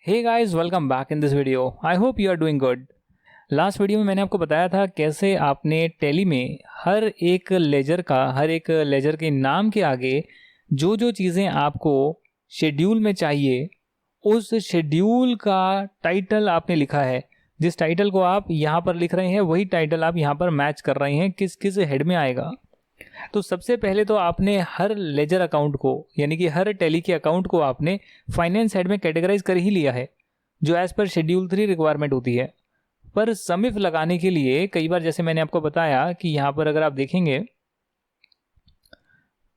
Hey guys, welcome back in this video. I hope you are doing good. Last video में मैंने आपको बताया था कैसे आपने टैली में हर एक लेजर के नाम के आगे जो जो चीज़ें आपको शेड्यूल में चाहिए उस शेड्यूल का टाइटल आपने लिखा है। जिस टाइटल को आप यहाँ पर लिख रहे हैं वही टाइटल आप यहाँ पर मैच कर रहे हैं किस किस हेड में आएगा। तो सबसे पहले तो आपने हर लेजर अकाउंट को यानी कि हर टैली के अकाउंट को आपने फाइनेंस हेड में कैटेगराइज कर ही लिया है जो एज पर शेड्यूल 3 रिक्वायरमेंट होती है। पर समिफ लगाने के लिए कई बार जैसे मैंने आपको बताया कि यहाँ पर अगर आप देखेंगे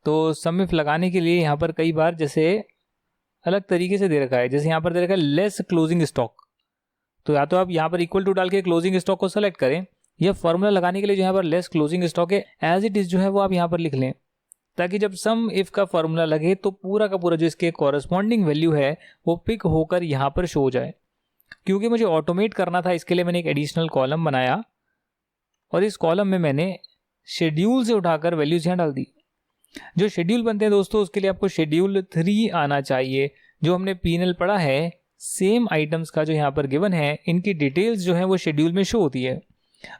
तो समिफ लगाने के लिए यहाँ पर कई बार जैसे अलग तरीके से दे रखा है। जैसे यहाँ पर दे रखा है लेस क्लोजिंग स्टॉक, तो या तो आप यहाँ पर इक्वल टू डाल के क्लोजिंग स्टॉक को सेलेक्ट करें या फॉर्मूला लगाने के लिए जो यहाँ पर लेस क्लोजिंग स्टॉक है एज इट इज जो है वो आप यहाँ पर लिख लें, ताकि जब सम इफ का फॉर्मूला लगे तो पूरा का पूरा जो इसके कॉरस्पॉन्डिंग वैल्यू है वो पिक होकर यहाँ पर शो हो जाए। क्योंकि मुझे ऑटोमेट करना था इसके लिए मैंने एक एडिशनल कॉलम बनाया और इस कॉलम में मैंने शेड्यूल से उठाकर वैल्यूज यहाँ डाल दी। जो शेड्यूल बनते हैं दोस्तों उसके लिए आपको शेड्यूल 3 आना चाहिए। जो हमने P&L पढ़ा है सेम आइटम्स का जो यहाँ पर गिवन है इनकी डिटेल्स जो है वो शेड्यूल में शो होती है।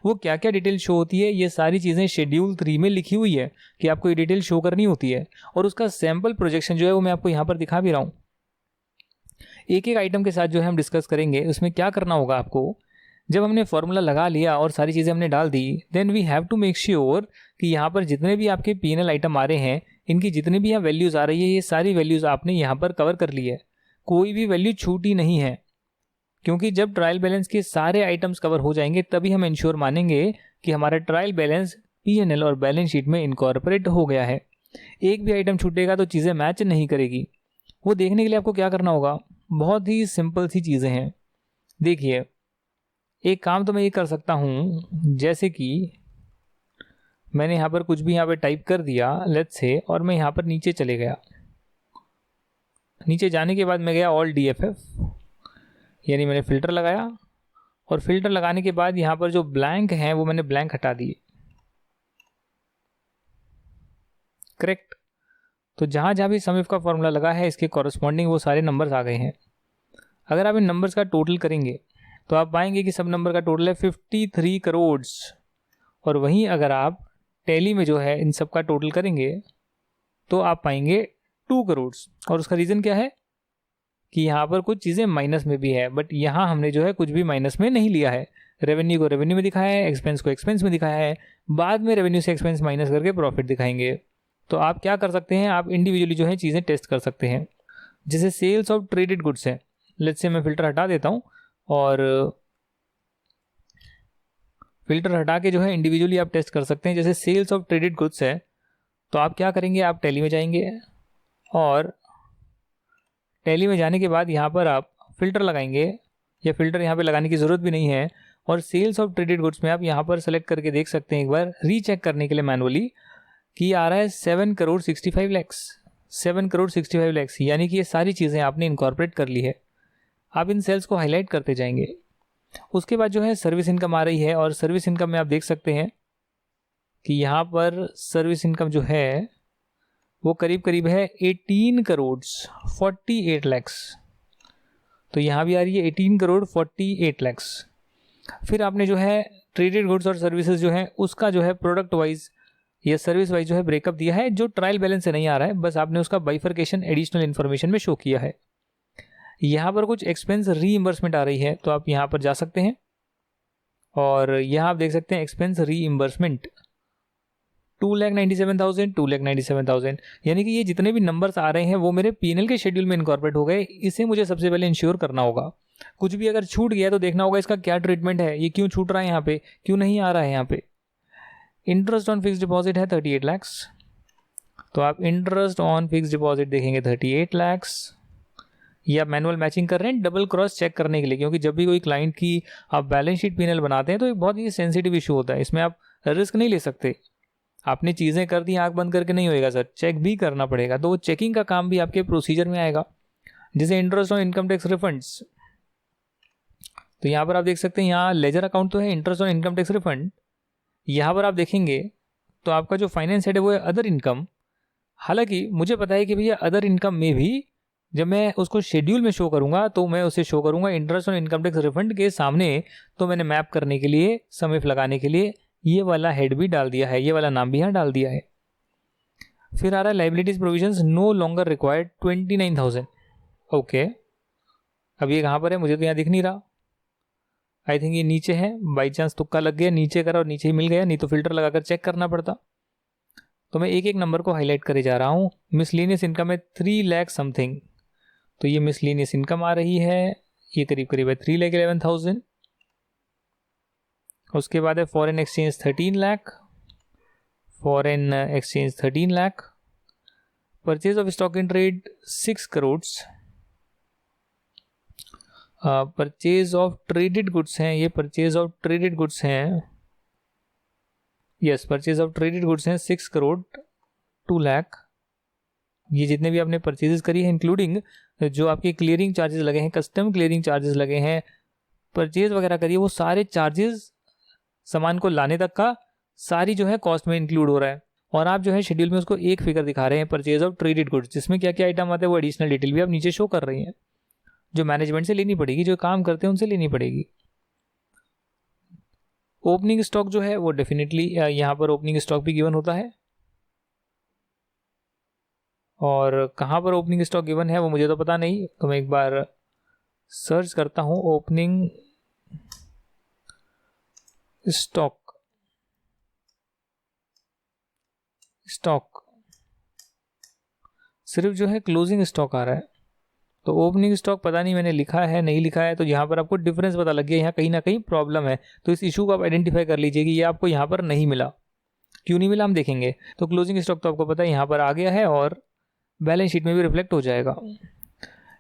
वो क्या क्या डिटेल शो होती है ये सारी चीज़ें शेड्यूल 3 में लिखी हुई है कि आपको ये डिटेल शो करनी होती है और उसका सैम्पल प्रोजेक्शन जो है वो मैं आपको यहाँ पर दिखा भी रहा हूँ। एक एक आइटम के साथ जो है हम डिस्कस करेंगे। उसमें क्या करना होगा आपको, जब हमने फॉर्मूला लगा लिया और सारी चीज़ें हमने डाल दी then we have to make sure कि यहाँ पर जितने भी आपके P&L आइटम आ रहे हैं इनकी जितनी भी यहाँ वैल्यूज़ आ रही है ये सारी वैल्यूज़ आपने यहाँ पर कवर कर ली है। कोई भी वैल्यू छूटी नहीं है, क्योंकि जब ट्रायल बैलेंस के सारे आइटम्स कवर हो जाएंगे तभी हम इंश्योर मानेंगे कि हमारा ट्रायल बैलेंस P&L और बैलेंस शीट में इनकॉर्पोरेट हो गया है। एक भी आइटम छूटेगा तो चीज़ें मैच नहीं करेगी। वो देखने के लिए आपको क्या करना होगा, बहुत ही सिंपल सी चीज़ें हैं। देखिए एक काम तो मैं ये कर सकता हूँ, जैसे कि मैंने यहाँ पर कुछ भी यहाँ पर टाइप कर दिया लेट्स से, और मैं यहाँ पर नीचे चले गया। नीचे जाने के बाद मैं गया ऑल DFF, यानी मैंने फ़िल्टर लगाया और फिल्टर लगाने के बाद यहाँ पर जो ब्लैंक हैं वो मैंने ब्लैंक हटा दिए। करेक्ट। तो जहाँ जहाँ भी सम इफ का फॉर्मूला लगा है इसके कॉरस्पॉन्डिंग वो सारे नंबर्स आ गए हैं। अगर आप इन नंबर्स का टोटल करेंगे तो आप पाएंगे कि सब नंबर का टोटल है 53 करोड़। और वहीं अगर आप टैली में जो है इन सब का टोटल करेंगे तो आप पाएंगे 2 करोड़। और उसका रीज़न क्या है कि यहाँ पर कुछ चीज़ें माइनस में भी है, बट यहाँ हमने जो है कुछ भी माइनस में नहीं लिया है। रेवेन्यू को रेवेन्यू में दिखाया है, एक्सपेंस को एक्सपेंस में दिखाया है, बाद में रेवेन्यू से एक्सपेंस माइनस करके प्रॉफिट दिखाएंगे। तो आप क्या कर सकते हैं, आप इंडिविजुअली जो है चीज़ें टेस्ट कर सकते हैं। जैसे सेल्स ऑफ ट्रेडेड गुड्स है, लेट्स से मैं फ़िल्टर हटा देता हूँ और फ़िल्टर हटा के जो है इंडिविजुअली आप टेस्ट कर सकते हैं। जैसे सेल्स ऑफ ट्रेडेड गुड्स है तो आप क्या करेंगे, आप टैली में जाएंगे और टैली में जाने के बाद यहाँ पर आप फ़िल्टर लगाएंगे, या फ़िल्टर यहाँ पे लगाने की ज़रूरत भी नहीं है। और सेल्स ऑफ ट्रेडेड गुड्स में आप यहाँ पर सेलेक्ट करके देख सकते हैं एक बार रीचेक करने के लिए मैनुअली कि आ रहा है 7 करोड़ 65 लाख, 7 करोड़ 65 लाख, यानी कि ये सारी चीज़ें आपने इनकॉर्पोरेट कर ली है। आप इन सेल्स को हाईलाइट करते जाएंगे। उसके बाद जो है सर्विस इनकम आ रही है और सर्विस इनकम में आप देख सकते हैं कि यहाँ पर सर्विस इनकम जो है वो करीब करीब है 18 करोड़ 48 लाख। तो यहाँ भी आ रही है 18 करोड़ 48 लाख। फिर आपने जो है ट्रेडेड गुड्स और सर्विसेज जो है उसका जो है प्रोडक्ट वाइज या सर्विस वाइज जो है ब्रेकअप दिया है, जो ट्रायल बैलेंस से नहीं आ रहा है, बस आपने उसका बाइफर्केशन एडिशनल इन्फॉर्मेशन में शो किया है। यहाँ पर कुछ एक्सपेंस रीइंबर्समेंट आ रही है तो आप यहाँ पर जा सकते हैं और यहाँ आप देख सकते हैं एक्सपेंस रीइंबर्समेंट 2,97,000, 2,97,000, यानी कि ये जितने भी नंबर्स आ रहे हैं वो मेरे P&L के शेड्यूल में इनकॉर्पोरेट हो गए। इसे मुझे सबसे पहले इंश्योर करना होगा। कुछ भी अगर छूट गया तो देखना होगा इसका क्या ट्रीटमेंट है, ये क्यों छूट रहा है, यहाँ पे क्यों नहीं आ रहा है। यहाँ पे इंटरेस्ट ऑन फिक्स डिपॉजिट है 38 लाख, तो आप इंटरेस्ट ऑन फिक्स डिपॉजिट देखेंगे 38 लाख। या मैनुअल मैचिंग कर रहे हैं डबल क्रॉस चेक करने के लिए, क्योंकि जब भी कोई क्लाइंट की आप बैलेंस शीट P&L बनाते हैं तो एक बहुत ही सेंसिटिव इशू होता है। इसमें आप रिस्क नहीं ले सकते। आपने चीज़ें कर दी आंख बंद करके नहीं होएगा सर, चेक भी करना पड़ेगा। तो वो चेकिंग का काम भी आपके प्रोसीजर में आएगा। जैसे interest on income tax refunds, तो यहाँ पर आप देख सकते हैं यहाँ लेजर अकाउंट तो है interest on income tax refund. यहाँ पर आप देखेंगे तो आपका जो फाइनेंस हेड है वो है अदर इनकम। हालांकि मुझे पता है कि भैया अदर इनकम में भी जब मैं उसको शेड्यूल में शो करूंगा तो मैं उसे शो करूंगा interest on income tax refund के सामने। तो मैंने मैप करने के लिए, सम इफ लगाने के लिए ये वाला हेड भी डाल दिया है, ये वाला नाम भी यहाँ डाल दिया है। फिर आ रहा है liabilities provisions no longer required 29,000। Okay, अब ये कहाँ पर है, मुझे तो यहाँ दिख नहीं रहा। आई थिंक ये नीचे है, बाई चांस तुक्का लग गया, नीचे करा और नीचे ही मिल गया, नहीं तो फिल्टर लगाकर चेक करना पड़ता। तो मैं एक एक नंबर को हाईलाइट करे जा रहा हूँ। मिसलेनियस इनकम है 3 लाख समथिंग, तो ये मिसलेनियस इनकम आ रही है, ये करीब करीब है 3,11,000। उसके बाद है foreign exchange 13 lakh, foreign exchange 13 lakh. Purchase of stock in trade 6 crore. Purchase of traded goods हैं, ये परचेज ऑफ ट्रेडेड गुड्स हैं, yes purchase of traded goods हैं 6 करोड़ 2 लाख। ये जितने भी आपने परचेजेस करी है इंक्लूडिंग जो आपके क्लियरिंग चार्जेस लगे हैं, कस्टम क्लियरिंग चार्जेस लगे हैं, परचेज वगैरह करिए, वो सारे चार्जेस सामान को लाने तक का सारी जो है कॉस्ट में इंक्लूड हो रहा है। और आप जो है शेड्यूल में उसको एक फिगर दिखा रहे हैं परचेज ऑफ ट्रेडेड गुड्स, जिसमें क्या क्या आइटम आते हैं वो एडिशनल डिटेल भी आप नीचे शो कर रही हैं, जो मैनेजमेंट से लेनी पड़ेगी, जो काम करते हैं उनसे लेनी पड़ेगी। ओपनिंग स्टॉक जो है वो डेफिनेटली यहाँ पर ओपनिंग स्टॉक भी गिवन होता है, और कहाँ पर ओपनिंग स्टॉक गिवन है वो मुझे तो पता नहीं, तो मैं एक बार सर्च करता हूँ ओपनिंग स्टॉक। सिर्फ जो है क्लोजिंग स्टॉक आ रहा है, तो ओपनिंग स्टॉक पता नहीं मैंने लिखा है नहीं लिखा है, तो यहाँ पर आपको डिफरेंस पता लग गया, यहाँ कहीं ना कहीं प्रॉब्लम है। तो इस इशू को आप आइडेंटिफाई कर लीजिए कि ये आपको यहाँ पर नहीं मिला, क्यों नहीं मिला हम देखेंगे। तो क्लोजिंग स्टॉक तो आपको पता है यहाँ पर आ गया है और बैलेंस शीट में भी रिफ्लेक्ट हो जाएगा।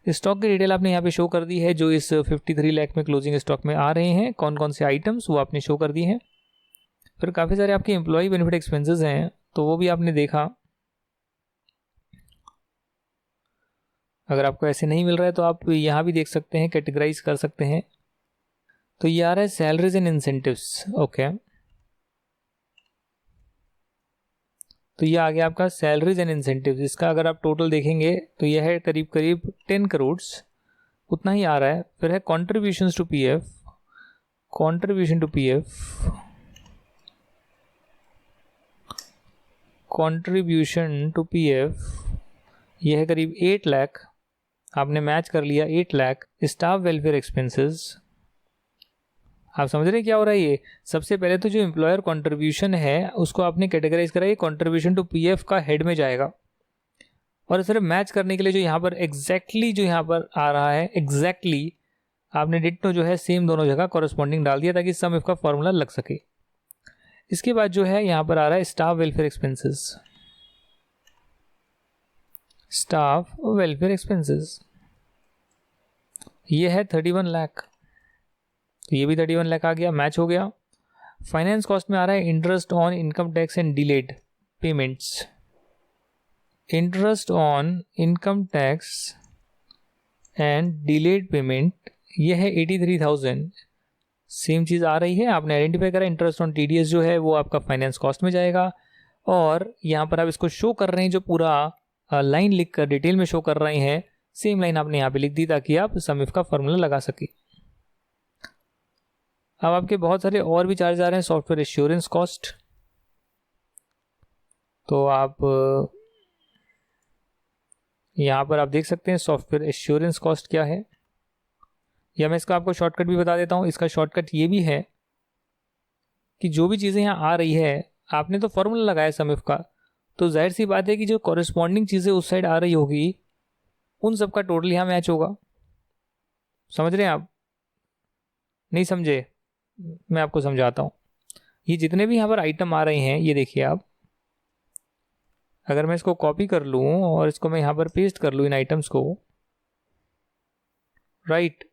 स्टॉक की डिटेल आपने यहाँ पे शो कर दी है, जो इस 53 लाख में क्लोजिंग स्टॉक में आ रहे हैं, कौन कौन से आइटम्स वो आपने शो कर दी हैं। फिर काफ़ी सारे आपके एम्प्लॉय बेनिफिट एक्सपेंसेस हैं, तो वो भी आपने देखा। अगर आपको ऐसे नहीं मिल रहा है तो आप यहाँ भी देख सकते हैं, कैटेगराइज कर सकते हैं। तो ये आ रहा है सैलरीज एंड इंसेंटिव्स। ओके, तो ये आ गया आपका सैलरीज एंड इंसेंटिव्स। इसका अगर आप टोटल देखेंगे तो यह है करीब करीब 10 करोड़, उतना ही आ रहा है। फिर है contributions to PF, contribution to PF, contribution to PF, यह है करीब 8 लाख, आपने मैच कर लिया 8 लाख। स्टाफ वेलफेयर एक्सपेंसेस, आप समझ रहे हैं क्या हो रहा है। ये सबसे पहले तो जो एम्प्लॉयर कंट्रीब्यूशन है उसको आपने कैटेगराइज करा, ये कंट्रीब्यूशन टू पीएफ का हेड में जाएगा। और सिर्फ मैच करने के लिए जो यहाँ पर एग्जैक्टली जो यहाँ पर आ रहा है, एग्जैक्टली आपने डिट्टो जो है सेम दोनों जगह कॉरेस्पॉन्डिंग डाल दिया ताकि सम इफ का फॉर्मूला लग सके। इसके बाद जो है यहाँ पर आ रहा है staff welfare expenses, staff welfare expenses, ये है 31 लाख, तो ये भी 31 लाख आ गया, मैच हो गया। फाइनेंस कॉस्ट में आ रहा है interest on income tax and delayed payments, interest on income tax and delayed payment, ये है 83,000। सेम चीज़ आ रही है, आपने आइडेंटिफाई करा। इंटरेस्ट ऑन टीडीएस जो है वो आपका फाइनेंस कॉस्ट में जाएगा, और यहाँ पर आप इसको शो कर रहे हैं, जो पूरा लाइन लिख कर डिटेल में शो कर रहे हैं, सेम लाइन आपने यहाँ पे लिख दी ताकि आप सम इफ का फॉर्मूला लगा सके। अब आपके बहुत सारे और भी चार्ज आ रहे हैं, सॉफ्टवेयर एश्योरेंस कॉस्ट, तो आप यहाँ पर आप देख सकते हैं सॉफ्टवेयर एश्योरेंस कॉस्ट क्या है, या मैं इसका आपको शॉर्टकट भी बता देता हूँ। इसका शॉर्टकट ये भी है कि जो भी चीज़ें यहाँ आ रही है, आपने तो फॉर्मूला लगाया सम इफ का, तो जाहिर सी बात है कि जो कॉरेस्पॉन्डिंग चीज़ें उस साइड आ रही होगी उन सब का टोटल यहाँ मैच होगा। समझ रहे हैं आप? नहीं समझे? मैं आपको समझाता हूँ। ये जितने भी यहाँ पर आइटम आ रहे हैं, ये देखिए आप, अगर मैं इसको कॉपी कर लूँ और इसको मैं यहाँ पर पेस्ट कर लूँ इन आइटम्स को, राइट,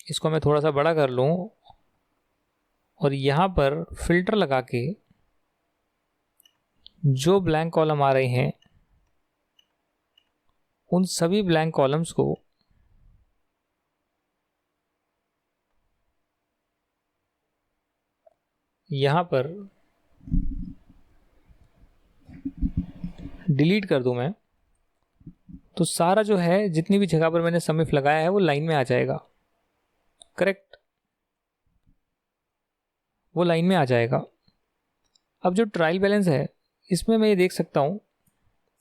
इसको मैं थोड़ा सा बड़ा कर लूँ और यहाँ पर फिल्टर लगा के जो ब्लैंक कॉलम आ रहे हैं उन सभी ब्लैंक कॉलम्स को यहाँ पर डिलीट कर दूं मैं, तो सारा जो है जितनी भी जगह पर मैंने सम इफ लगाया है वो लाइन में आ जाएगा, करेक्ट, वो लाइन में आ जाएगा। अब जो ट्रायल बैलेंस है इसमें मैं ये देख सकता हूँ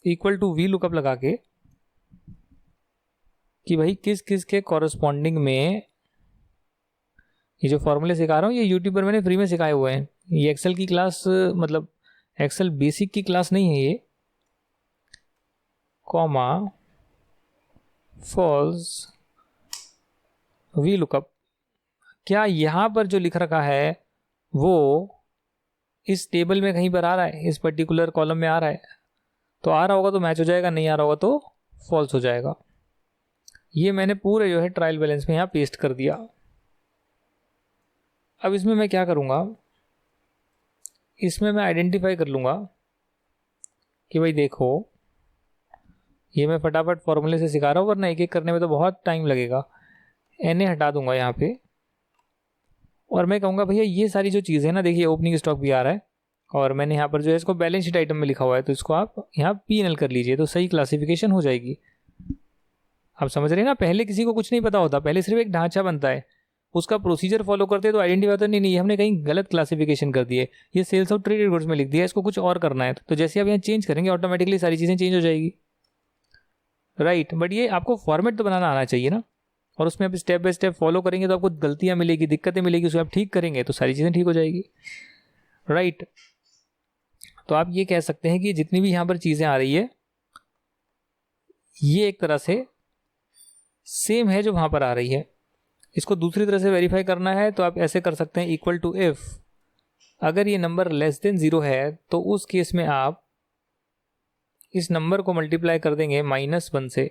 इक्वल टू वी लुकअप लगा के कि भाई किस किस के कॉरस्पॉन्डिंग में, ये जो फॉर्मूले सिखा रहा हूँ ये यूट्यूब पर मैंने फ्री में सिखाए हुए हैं। ये एक्सेल की क्लास, मतलब एक्सेल बेसिक की क्लास नहीं है ये। कॉमा फॉल्स वी लुकअप, क्या यहाँ पर जो लिख रखा है वो इस टेबल में कहीं पर आ रहा है, इस पर्टिकुलर कॉलम में आ रहा है? तो आ रहा होगा तो मैच हो जाएगा, नहीं आ रहा होगा तो फॉल्स हो जाएगा। ये मैंने पूरे जो है ट्रायल बैलेंस में यहाँ पेस्ट कर दिया। अब इसमें मैं क्या करूँगा, इसमें मैं आइडेंटिफाई कर लूँगा कि भाई देखो ये मैं फटाफट फॉर्मूले से सिखा रहा हूँ, वरना एक एक करने में तो बहुत टाइम लगेगा। NA हटा दूंगा यहाँ पे और मैं कहूँगा भैया ये सारी जो चीज़ें ना, देखिए ओपनिंग स्टॉक भी आ रहा है और मैंने यहाँ पर जो है इसको बैलेंस शीट आइटम में लिखा हुआ है, तो इसको आप यहाँ P&L कर लीजिए तो सही क्लासिफिकेशन हो जाएगी। आप समझ रहे हैं ना, पहले किसी को कुछ नहीं पता होता, पहले सिर्फ एक ढांचा बनता है, उसका प्रोसीजर फॉलो करते हैं तो आइडेंटिफाई होता है नहीं नहीं हमने कहीं गलत क्लासिफिकेशन कर दी है, ये सेल्स ऑफ ट्रेडेड गुड्स में लिख दिया, इसको कुछ और करना है। तो जैसे आप यहाँ चेंज करेंगे ऑटोमेटिकली सारी चीज़ें चेंज हो जाएगी, राइट। बट ये आपको फॉर्मेट तो बनाना आना चाहिए ना, और उसमें आप स्टेप बाय स्टेप फॉलो करेंगे तो आपको गलतियाँ मिलेगी, दिक्कतें मिलेगी, उसको आप ठीक करेंगे तो सारी चीज़ें ठीक हो जाएगी, राइट। तो आप ये कह सकते हैं कि जितनी भी यहाँ पर चीज़ें आ रही है ये एक तरह से सेम है जो वहाँ पर आ रही है। इसको दूसरी तरह से वेरीफाई करना है तो आप ऐसे कर सकते हैं, इक्वल टू इफ अगर ये नंबर लेस देन 0 है तो उस केस में आप इस नंबर को मल्टीप्लाई कर देंगे -1 से,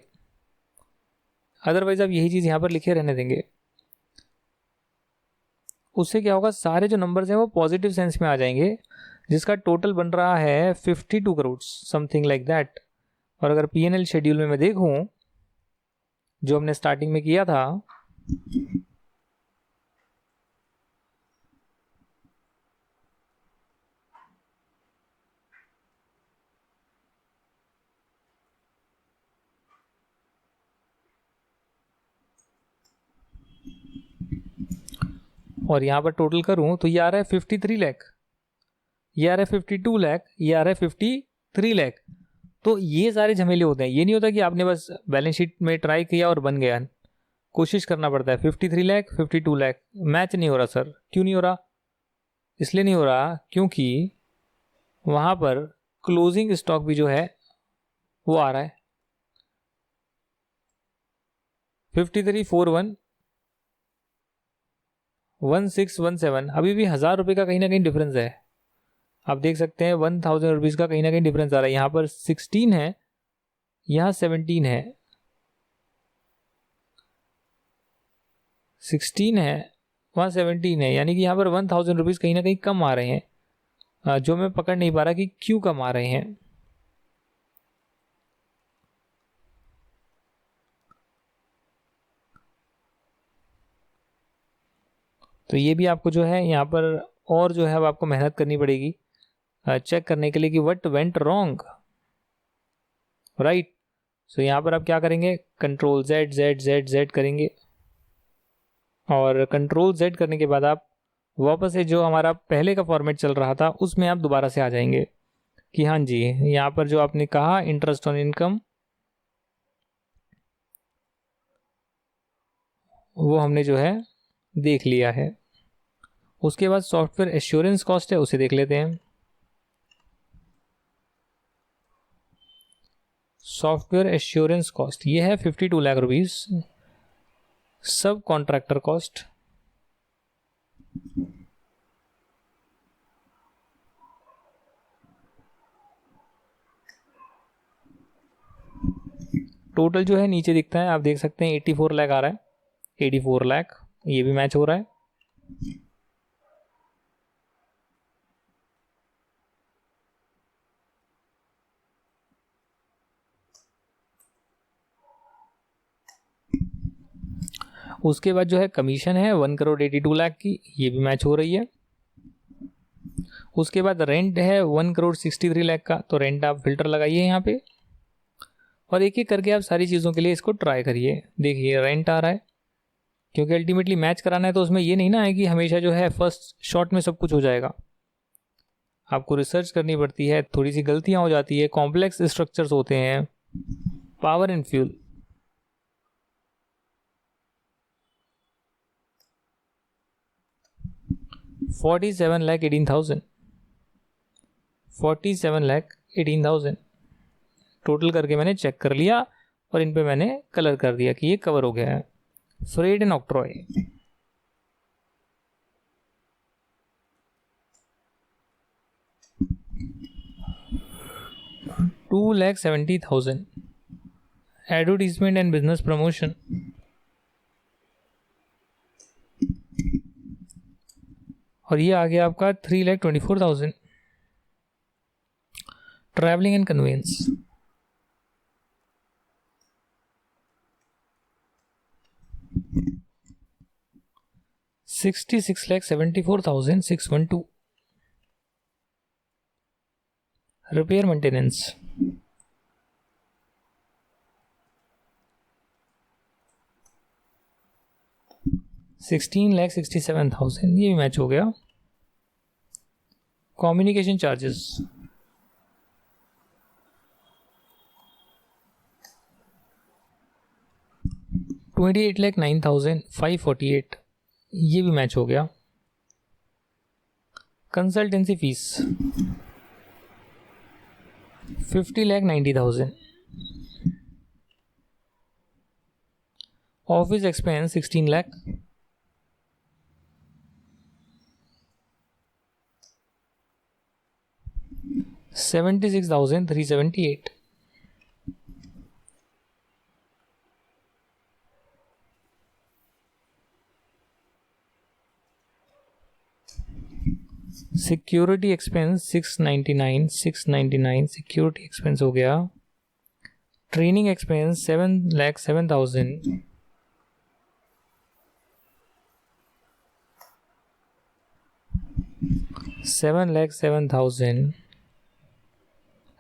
अदरवाइज आप यही चीज़ यहाँ पर लिखे रहने देंगे। उससे क्या होगा, सारे जो नंबर्स हैं वो पॉजिटिव सेंस में आ जाएंगे, जिसका टोटल बन रहा है 52 करोड़ समथिंग लाइक दैट। और अगर P&L शेड्यूल में मैं देखूं जो हमने स्टार्टिंग में किया था, और यहाँ पर टोटल करूँ तो ये आ रहा है 53 लाख, ये आ रहा है 52 लाख, ये आ रहा है 53 लाख। तो ये सारे झमेले होते हैं, ये नहीं होता कि आपने बस बैलेंस शीट में ट्राई किया और बन गया, कोशिश करना पड़ता है। 53 लाख 52 लाख मैच नहीं हो रहा सर, क्यों नहीं हो रहा? इसलिए नहीं हो रहा क्योंकि वहाँ पर क्लोजिंग स्टॉक भी जो है वो आ रहा है 5341 1617, अभी भी 1000 रुपये का कहीं ना कहीं डिफरेंस है। आप देख सकते हैं 1000 रुपीज़ का कहीं ना कहीं डिफरेंस आ रहा है। यहाँ पर 16 है, यहाँ 17 है, 16 है, वहाँ 17 है, यानी कि यहाँ पर 1000 रुपीज़ कहीं ना कहीं कम आ रहे हैं, जो मैं पकड़ नहीं पा रहा कि क्यों कम आ रहे हैं। तो ये भी आपको जो है यहाँ पर और जो है अब आपको मेहनत करनी पड़ेगी चेक करने के लिए कि व्हाट वेंट रॉन्ग, राइट। सो यहाँ पर आप क्या करेंगे, control Z Z Z Z करेंगे और कंट्रोल Z करने के बाद आप वापस से जो हमारा पहले का फॉर्मेट चल रहा था उसमें आप दोबारा से आ जाएंगे कि हाँ जी यहाँ पर जो आपने कहा इंटरेस्ट ऑन इनकम वो हमने जो है देख लिया है। उसके बाद सॉफ्टवेयर एश्योरेंस कॉस्ट है, उसे देख लेते हैं। सॉफ्टवेयर एश्योरेंस कॉस्ट ये है 52 लाख रुपीज़। सब कॉन्ट्रैक्टर कॉस्ट टोटल जो है नीचे दिखता है, आप देख सकते हैं 84 लाख आ रहा है, 84 लाख, ये भी मैच हो रहा है। उसके बाद जो है कमीशन है 1 करोड़ 82 लाख की, ये भी मैच हो रही है। उसके बाद रेंट है 1 करोड़ 63 लाख का, तो रेंट आप फिल्टर लगाइए यहाँ पे। और एक एक करके आप सारी चीज़ों के लिए इसको ट्राई करिए। देखिए रेंट आ रहा है, क्योंकि अल्टीमेटली मैच कराना है तो उसमें ये नहीं ना है कि हमेशा जो है फर्स्ट शॉट में सब कुछ हो जाएगा। आपको रिसर्च करनी पड़ती है, थोड़ी सी गलतियां हो जाती है, कॉम्प्लेक्स स्ट्रक्चर्स होते हैं। पावर एंड फ्यूल, $47,18,000, 47,18,000 टोटल करके मैंने चेक कर लिया और इन पे मैंने कलर कर दिया कि ये कवर हो गया है। Freight and octroi, $2,70,000, advertisement and business promotion, और ये आ गया आपका 3,24,000, travelling and conveyance, $66,74,612, repair maintenance, $16,67,000, ये भी मैच हो गया। कम्युनिकेशन चार्जेस, $28,09,548, ये भी मैच हो गया। Consultancy fees $50,90,000, office expense 16 lakh, $76,378, security expense 699 security expense हो गया। Training expense 7,07,000, $7,07,000,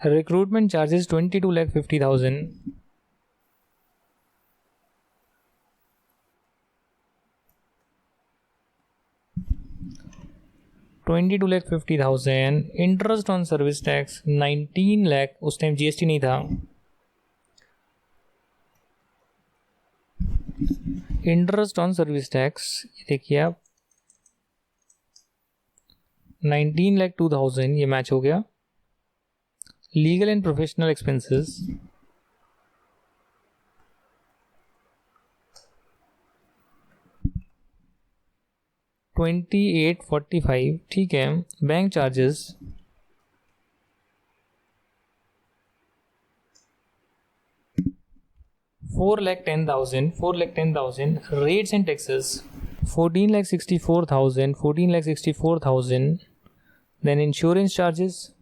recruitment charges 22,50,000, $22,50,000, interest on service tax 19 lakh, उस टाइम जीएसटी नहीं था। इंटरेस्ट ऑन सर्विस टैक्स देखिए आप 19,02,000, ये मैच हो गया। लीगल एंड प्रोफेशनल एक्सपेंसेस $28,45, ठीक है। Bank charges $4,10,000, rates and taxes $14,64,000, then insurance charges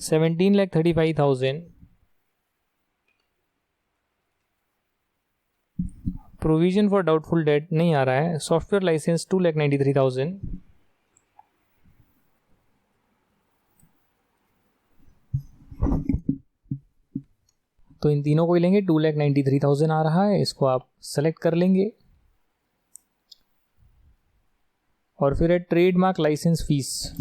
$17,35,000, provision for doubtful debt नहीं आ रहा है। सॉफ्टवेयर लाइसेंस $2,93,000, तो इन तीनों को ही लेंगे। 2,93,000 आ रहा है, इसको आप सेलेक्ट कर लेंगे। और फिर है ट्रेडमार्क लाइसेंस फीस,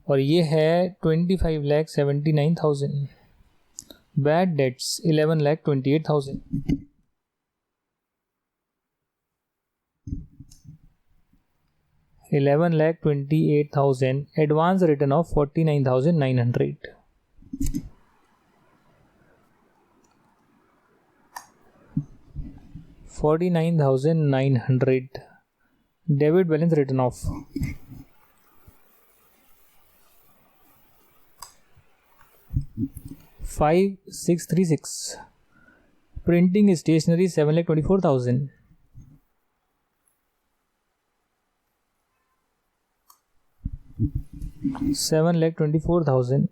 और ये है 25,79,000। Bad debts 11,28,000। $11,28,000, advance written off 49,900। $49,900 debit balance written off $5,636। Printing stationery $7,24,000। $7,24,000।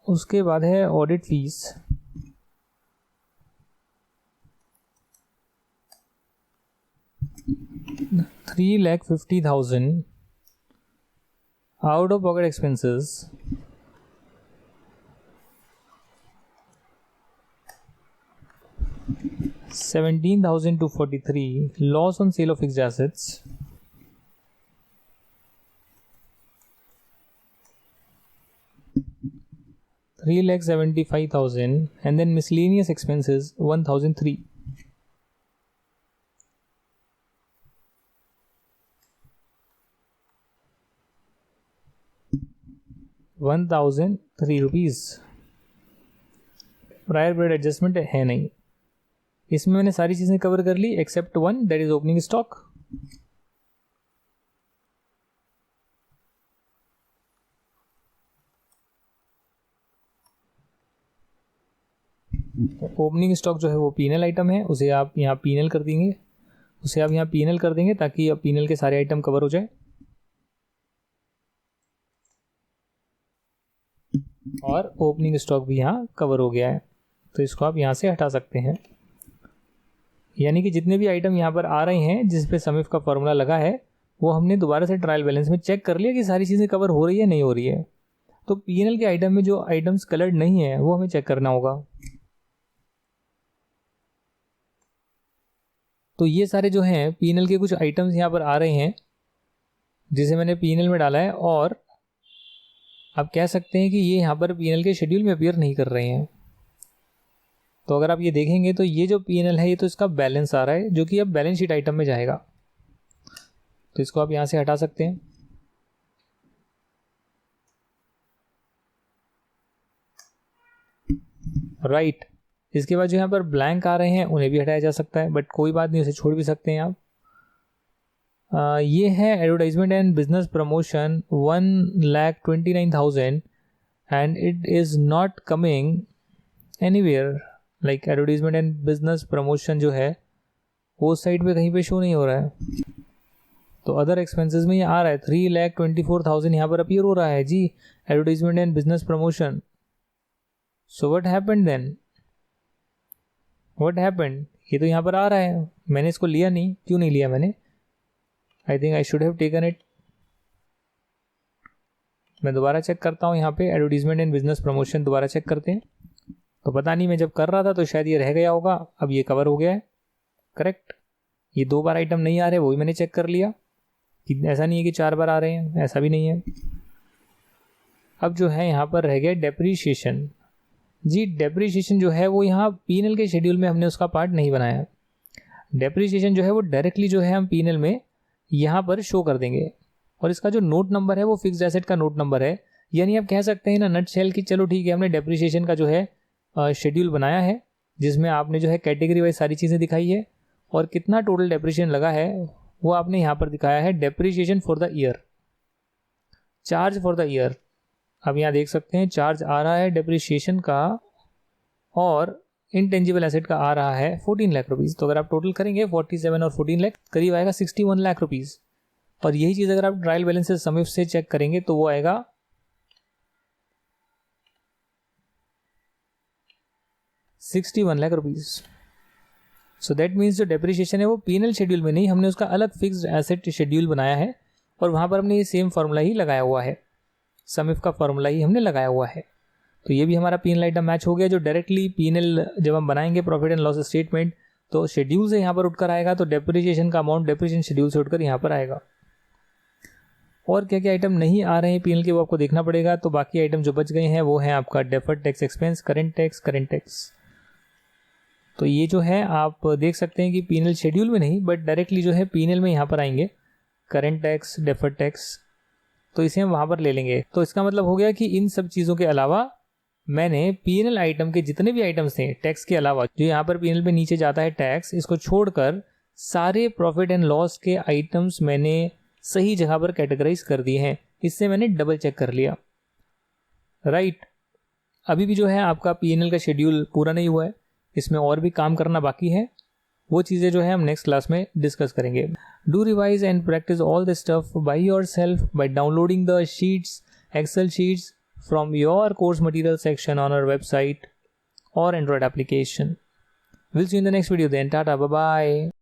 उसके बाद है audit fees 3,50,000 out of pocket expenses, 17,243 loss on sale of fixed assets, 3,75,000, and then miscellaneous expenses 1,003. ₹1,003 prior period adjustment है नहीं। इसमें मैंने सारी चीज़ें कवर कर ली except one, that is opening stock. Opening stock जो है वो पीएनएल आइटम है, उसे आप यहाँ पीएनएल कर देंगे, ताकि अब पीएनएल के सारे आइटम कवर हो जाए। और ओपनिंग स्टॉक भी यहाँ कवर हो गया है, तो इसको आप यहाँ से हटा सकते हैं। यानी कि जितने भी आइटम यहाँ पर आ रहे हैं जिस पे समिफ का फॉर्मूला लगा है, वो हमने दोबारा से ट्रायल बैलेंस में चेक कर लिया कि सारी चीज़ें कवर हो रही है नहीं हो रही है। तो पीएनएल के आइटम में जो आइटम्स कलर्ड नहीं है वो हमें चेक करना होगा। तो ये सारे जो हैं पीएनएल के कुछ आइटम्स यहाँ पर आ रहे हैं जिसे मैंने पीएनएल में डाला है, और आप कह सकते हैं कि ये यहाँ पर पीएनएल के शेड्यूल में अपीयर नहीं कर रहे हैं। तो अगर आप ये देखेंगे तो ये जो पीएनएल है ये तो इसका बैलेंस आ रहा है, जो कि अब बैलेंस शीट आइटम में जाएगा। तो इसको आप यहाँ से हटा सकते हैं। राइट, इसके बाद जो यहाँ पर ब्लैंक आ रहे हैं उन्हें भी हटाया जा सकता है, बट कोई बात नहीं, उसे छोड़ भी सकते हैं आप। ये है advertisement and business promotion 1,29,000 and it is not coming anywhere. Like advertisement and business promotion जो है वो साइड पे कहीं पे शो नहीं हो रहा है। तो अदर एक्सपेंसेस में ये आ रहा है 3,24,000 यहाँ पर अपीयर हो रहा है जी, advertisement and business promotion. So what happened then, what happened, ये तो यहाँ पर आ रहा है, मैंने इसको लिया नहीं, क्यों नहीं लिया मैंने? I think I should have taken it. मैं दोबारा चेक करता हूँ, यहाँ पे एडवर्टीजमेंट एंड बिजनेस प्रमोशन दोबारा चेक करते हैं। तो पता नहीं, मैं जब कर रहा था तो शायद ये रह गया होगा, अब ये कवर हो गया है। करेक्ट, ये 2 बार आइटम नहीं आ रहे, वो भी मैंने चेक कर लिया कि ऐसा नहीं है कि 4 बार आ रहे हैं, ऐसा भी नहीं है। अब जो है यहाँ पर रह गया डेप्रीशिएशन। जी, डेप्रीशिएशन जो है वो यहाँ पीएनएल के शेड्यूल में हमने उसका पार्ट नहीं बनाया। डेप्रीशिएशन जो है वो डायरेक्टली जो है हम पीएनएल में यहाँ पर शो कर देंगे, और इसका जो नोट नंबर है वो फिक्स्ड एसेट का नोट नंबर है। यानी आप कह सकते हैं ना नट शेल कि चलो ठीक है, हमने डेप्रीशिएशन का जो है शेड्यूल बनाया है, जिसमें आपने जो है कैटेगरी वाइज सारी चीज़ें दिखाई है, और कितना टोटल डेप्रीशिएशन लगा है वो आपने यहाँ पर दिखाया है। Depreciation for the year, charge for the year, अब यहाँ देख सकते हैं चार्ज आ रहा है डेप्रीशिएशन का, और इंटेंजिबल एसेट का आ रहा है 14 लाख रुपीज़। तो अगर आप टोटल करेंगे 47 और 14 लाख करीब आएगा 61 लाख रुपीज़। और यही चीज़ अगर आप ट्रायल बैलेंस से समिफ से चेक करेंगे तो वो आएगा 61 lakh rupees. So that means जो डेप्रीशिएशन है वो पीएनएल शेड्यूल में नहीं, हमने उसका अलग फिक्स्ड एसेट शेड्यूल बनाया है, और वहाँ पर हमने ये सेम फार्मूला ही लगाया हुआ है, समिफ का फार्मूला ही हमने लगाया हुआ है। तो ये भी हमारा पीएनएल आइटम मैच हो गया, जो डायरेक्टली पीएनएल जब हम बनाएंगे प्रॉफिट एंड लॉस स्टेटमेंट तो शेड्यूल से यहाँ पर उठकर आएगा, तो डेप्रीशिएशन का अमाउंट डेप्रीशिएशन शेड्यूल से उठकर यहाँ पर आएगा। और क्या क्या आइटम नहीं आ रहे हैं पीएनएल के वो आपको देखना पड़ेगा। तो बाकी आइटम जो बच गए हैं वो है आपका deferred tax expense, current tax. तो ये जो है आप देख सकते हैं कि पीएनएल शेड्यूल में नहीं बट डायरेक्टली जो है पीएनएल में यहाँ पर आएंगे करंट टैक्स, डेफर्ड टैक्स, तो इसे हम वहाँ पर ले लेंगे। तो इसका मतलब हो गया कि इन सब चीज़ों के अलावा मैंने पीएनएल आइटम के जितने भी आइटम्स थे टैक्स के अलावा, जो यहाँ पर पीएनएल पे नीचे जाता है टैक्स, इसको छोड़कर सारे प्रॉफिट एंड लॉस के आइटम्स मैंने सही जगह पर कैटेगराइज कर दिए हैं। इससे मैंने डबल चेक कर लिया। राइट, अभी भी जो है आपका पीएनएल का शेड्यूल पूरा नहीं हुआ है, इसमें और भी काम करना बाकी है। वो चीज़ें जो है हम नेक्स्ट क्लास में डिस्कस करेंगे। Do revise and practise all this stuff by yourself by downloading the sheets, Excel sheets from your course material section on our website or Android application. We'll see you in the next video then. Tata, bye bye.